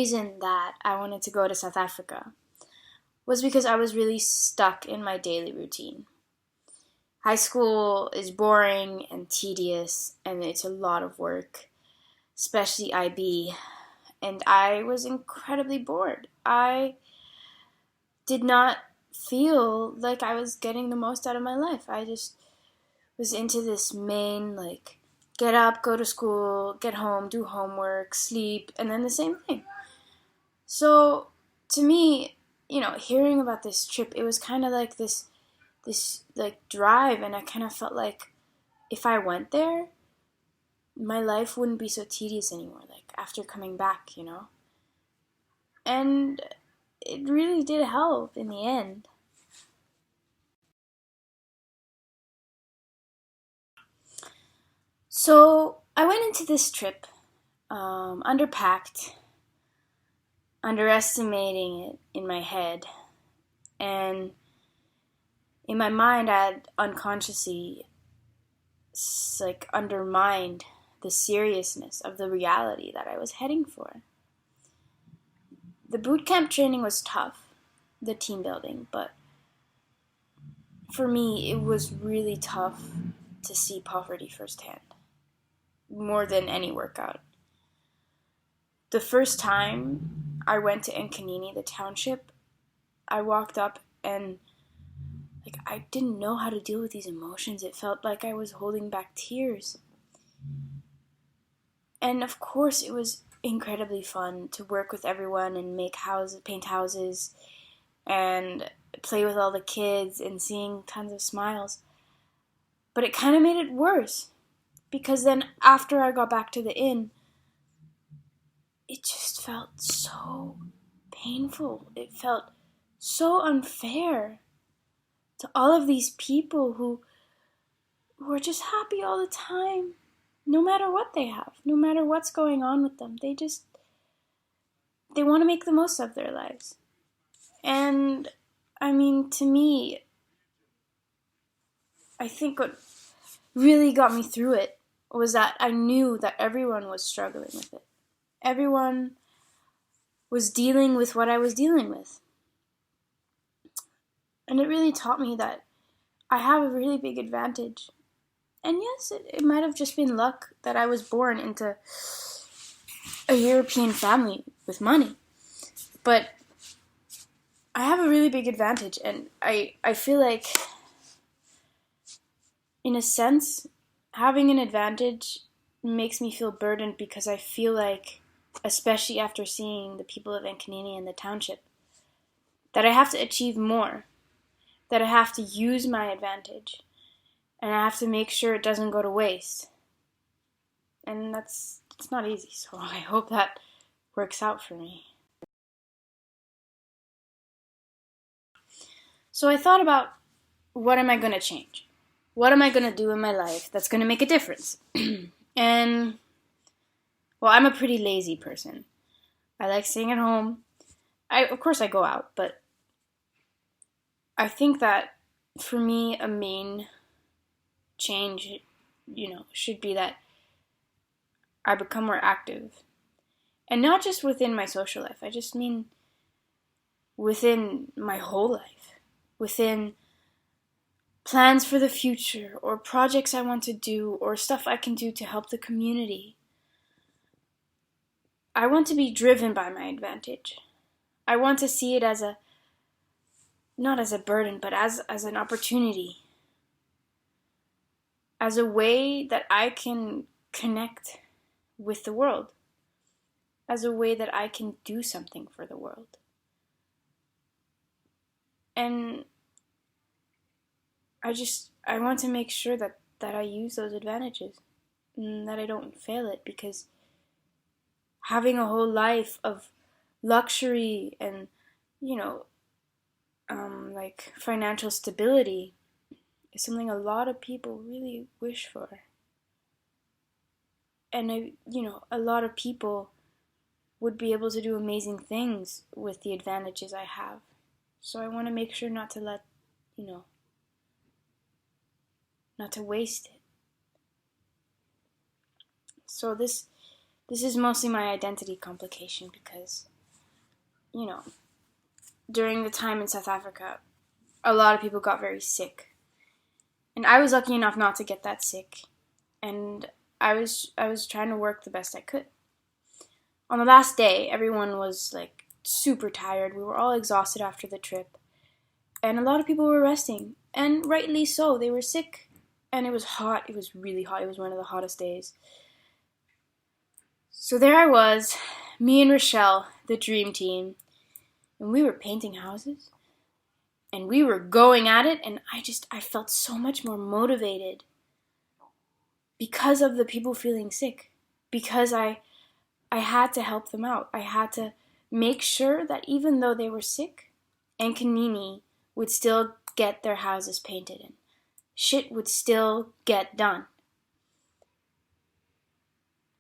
reason that I wanted to go to South Africa was because I was really stuck in my daily routine. High school is boring and tedious, and it's a lot of work, especially IB, and I was incredibly bored. I did not feel like I was getting the most out of my life. I just was into this main, like, get up, go to school, get home, do homework, sleep, and then the same thing. So, to me, hearing about this trip, it was kind of like this like drive, and I kind of felt like if I went there, my life wouldn't be so tedious anymore, like after coming back. And it really did help in the end. So I went into this trip underpacked, underestimating it in my head, and in my mind I had unconsciously like undermined the seriousness of the reality that I was heading for. The boot camp training was tough, the team building, but for me it was really tough to see poverty firsthand, more than any workout. The first time I went to Nkanini, the township, I walked up and I didn't know how to deal with these emotions. It felt like I was holding back tears. And of course it was incredibly fun to work with everyone and make houses, paint houses, and play with all the kids and seeing tons of smiles. But it kind of made it worse, because then after I got back to the inn, it just felt so painful. It felt so unfair to all of these people who are just happy all the time, no matter what they have, no matter what's going on with them. They want to make the most of their lives. And I mean, to me, I think what really got me through it was that I knew that everyone was struggling with it. Everyone was dealing with what I was dealing with. And it really taught me that I have a really big advantage. And yes, it might have just been luck that I was born into a European family with money. But I have a really big advantage, and I feel like, in a sense, having an advantage makes me feel burdened, because I feel like, especially after seeing the people of Nkanini and the township, that I have to achieve more, that I have to use my advantage, and I have to make sure it doesn't go to waste. And it's not easy, so I hope that works out for me. So I thought about, what am I going to change? What am I going to do in my life that's going to make a difference? And, well, I'm a pretty lazy person. I like staying at home. Of course I go out, but I think that for me a main change, should be that I become more active. And not just within my social life. I just mean within my whole life. Within plans for the future, or projects I want to do, or stuff I can do to help the community. I want to be driven by my advantage. I want to see it as not as a burden, but as an opportunity. As a way that I can connect with the world. As a way that I can do something for the world. And I want to make sure that I use those advantages, and that I don't fail it, because having a whole life of luxury and, like financial stability is something a lot of people really wish for. And a lot of people would be able to do amazing things with the advantages I have. So I want to make sure not to let, not to waste it. So this is mostly my identity complication, because you know, during the time in South Africa, a lot of people got very sick. And I was lucky enough not to get that sick. And I was trying to work the best I could. On the last day, everyone was like super tired. We were all exhausted after the trip. And a lot of people were resting. And rightly so. They were sick. And it was hot. It was really hot. It was one of the hottest days. So there I was, me and Rochelle, the dream team. And we were painting houses. And we were going at it. And I felt so much more motivated. Because of the people feeling sick. Because I had to help them out. I had to make sure that even though they were sick, Enkanini would still get their houses painted and shit would still get done.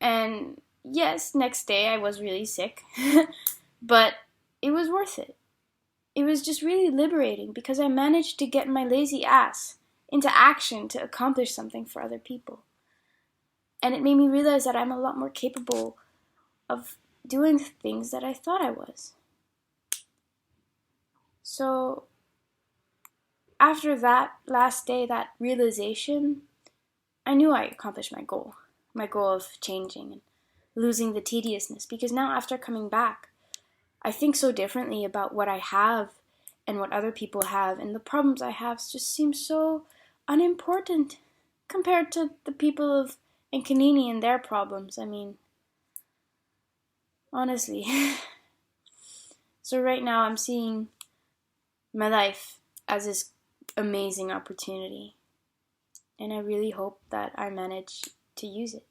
And yes, next day I was really sick, but it was worth it. It was just really liberating because I managed to get my lazy ass into action to accomplish something for other people. And it made me realize that I'm a lot more capable of doing things that I thought I was. So, after that last day, that realization, I knew I accomplished my goal of changing and losing the tediousness. Because now, after coming back, I think so differently about what I have and what other people have, and the problems I have just seem so unimportant compared to the people of Enkanini and their problems. I mean, honestly. So right now I'm seeing my life as this amazing opportunity. And I really hope that I manage to use it.